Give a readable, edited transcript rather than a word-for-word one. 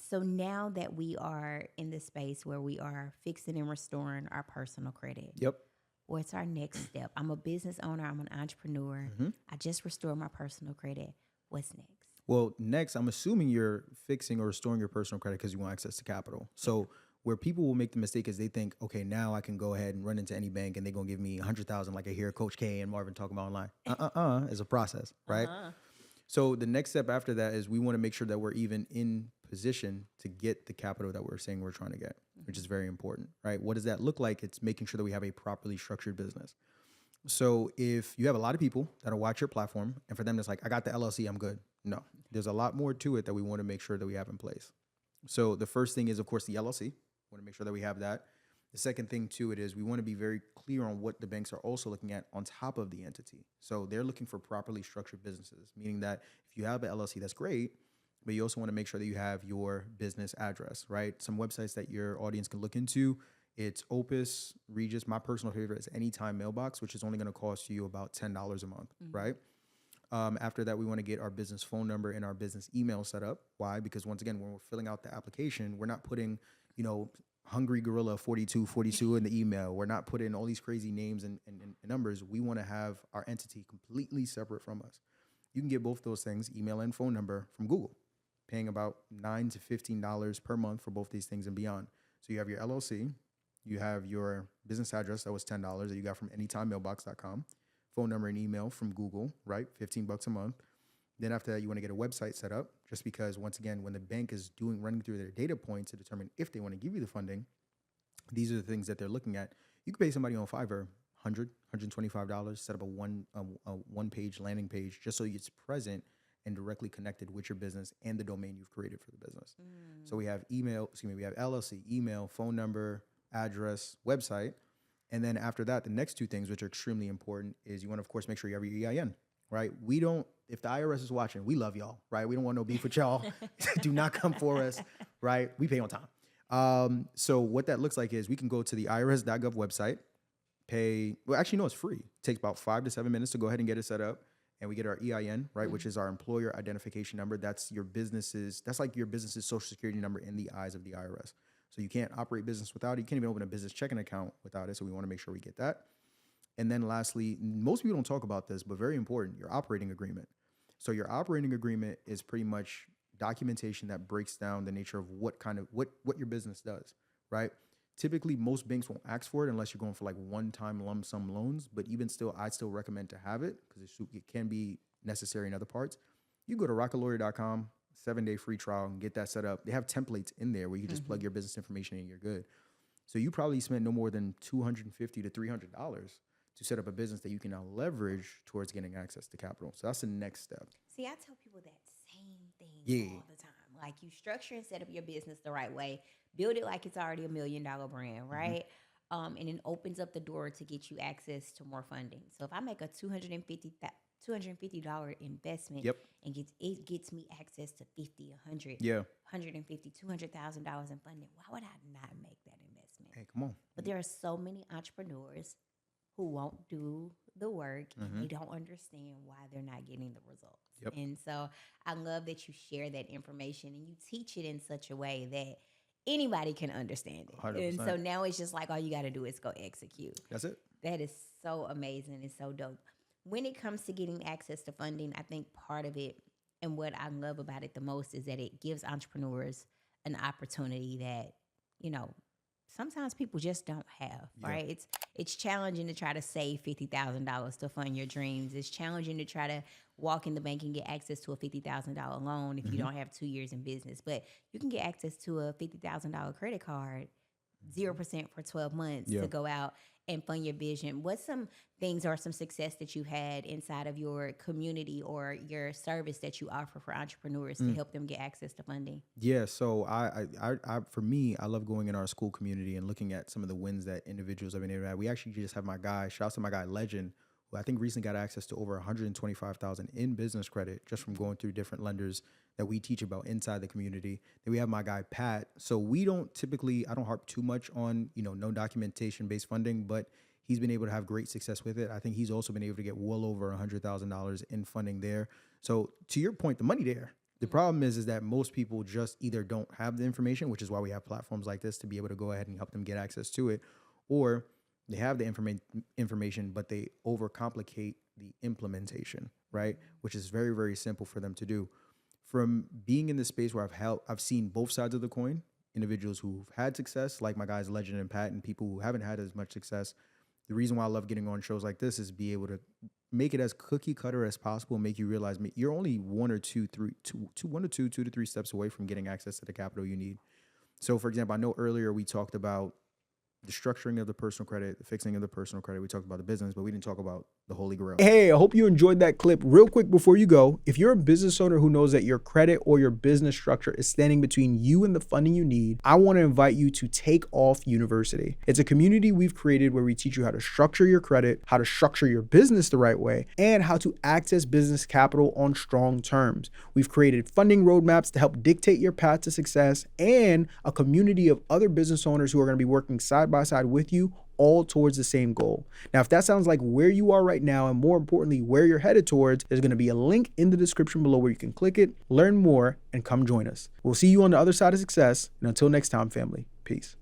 So now that we are in the space where we are fixing and restoring our personal credit, Yep. what's our next step? I'm a business owner, I'm an entrepreneur. Mhm. I just restored my personal credit. What's next? Well, next, I'm assuming you're fixing or restoring your personal credit because you want access to capital. Yeah. So where people will make the mistake is they think, okay, now I can go ahead and run into any bank and they're gonna give me 100,000, like I hear Coach K and Marvin talking about online. It's a process, right? Uh-huh. So the next step after that is we want to make sure that we're even in position to get the capital that we're saying we're trying to get, which is very important, right? What does that look like? It's making sure that we have a properly structured business. So if you have a lot of people that'll watch your platform and for them it's like, I got the LLC, I'm good. No, there's a lot more to it that we want to make sure that we have in place. So the first thing is, of course, the LLC. We want to make sure that we have that. The second thing to it is we want to be very clear on what the banks are also looking at on top of the entity. So they're looking for properly structured businesses, meaning that if you have an LLC, that's great, but you also want to make sure that you have your business address, right? Some websites that your audience can look into. It's Opus, Regis. My personal favorite is Anytime Mailbox, which is only going to cost you about $10 a month, right? After that, we want to get our business phone number and our business email set up. Why? Because once again, when we're filling out the application, we're not putting, Hungry Gorilla 4242 in the email. We're not putting all these crazy names and numbers. We want to have our entity completely separate from us. You can get both those things, email and phone number, from Google, paying about $9 to $15 per month for both these things and beyond. So you have your LLC, you have your business address that was $10 that you got from anytimemailbox.com, phone number and email from Google, right? $15 a month. Then after that, you want to get a website set up, just because once again, when the bank is running through their data points to determine if they want to give you the funding, these are the things that they're looking at. You can pay somebody on Fiverr $100, $125, set up a one page landing page just so it's present and directly connected with your business and the domain you've created for the business. So we have we have LLC, email, phone number, address, website. And then after that, the next two things, which are extremely important, is you want to, of course, make sure you have your EIN, right? If the IRS is watching, we love y'all, right? We don't want no beef with y'all. Do not come for us, right? We pay on time. So what that looks like is we can go to the irs.gov website, it's free. It takes about 5 to 7 minutes to go ahead and get it set up. And we get our EIN, right, which is our employer identification number. That's like your business's social security number in the eyes of the IRS. So you can't operate business without it. You can't even open a business checking account without it. So we want to make sure we get that. And then lastly, most people don't talk about this, but very important, your operating agreement. So your operating agreement is pretty much documentation that breaks down the nature of what your business does, right? Typically, most banks won't ask for it unless you're going for like one-time lump sum loans. But even still, I'd still recommend to have it because it can be necessary in other parts. You go to rockalawyer.com, 7-day free trial, and get that set up. They have templates in there where you just plug your business information in and you're good. So you probably spent no more than $250 to $300 to set up a business that you can now leverage towards getting access to capital. So that's the next step. See, I tell people that same thing all the time. Like, you structure and set up your business the right way, build it like it's already $1 million brand, right? And it opens up the door to get you access to more funding. So if I make a $250 investment, and it gets me access to 50, 100, 150, $200,000 in funding, why would I not make that investment? Hey, come on. But there are so many entrepreneurs who won't do the work and they don't understand why they're not getting the results. And so I love that you share that information and you teach it in such a way that anybody can understand it. 100%. And so now it's just like all you got to do is go execute. That's it. That is so amazing. It's so dope. When it comes to getting access to funding, I think part of it and what I love about it the most is that it gives entrepreneurs an opportunity that, sometimes people just don't have, right? It's challenging to try to save $50,000 to fund your dreams. It's challenging to try to walk in the bank and get access to a $50,000 loan if you don't have 2 years in business. But you can get access to a $50,000 credit card, 0% for 12 months to go out and fund your vision. What's some things or some success that you had inside of your community or your service that you offer for entrepreneurs to help them get access to funding? Yeah, so for me, I love going in our school community and looking at some of the wins that individuals have been able to have. We actually just have shout out to my guy Legend, who I think recently got access to over 125,000 in business credit just from going through different lenders that we teach about inside the community. Then we have my guy Pat. So I don't harp too much on, no documentation based funding, but he's been able to have great success with it. I think he's also been able to get well over $100,000 in funding there. So to your point, the money there. The problem is that most people just either don't have the information, which is why we have platforms like this to be able to go ahead and help them get access to it, or they have the information, but they overcomplicate the implementation, right? Which is very, very simple for them to do. From being in this space where I've seen both sides of the coin, individuals who've had success, like my guys Legend and Pat, and people who haven't had as much success. The reason why I love getting on shows like this is be able to make it as cookie cutter as possible, and make you realize you're only two to three steps away from getting access to the capital you need. So, for example, I know earlier we talked about the structuring of the personal credit, the fixing of the personal credit. We talked about the business, but we didn't talk about the Holy Grail. Hey, I hope you enjoyed that clip. Real quick before you go, if you're a business owner who knows that your credit or your business structure is standing between you and the funding you need, I want to invite you to Take Off University. It's a community we've created where we teach you how to structure your credit, how to structure your business the right way, and how to access business capital on strong terms. We've created funding roadmaps to help dictate your path to success, and a community of other business owners who are going to be working side by side with you, all towards the same goal. Now, if that sounds like where you are right now, and more importantly, where you're headed towards, there's going to be a link in the description below where you can click it, learn more, and come join us. We'll see you on the other side of success. And until next time, family, peace.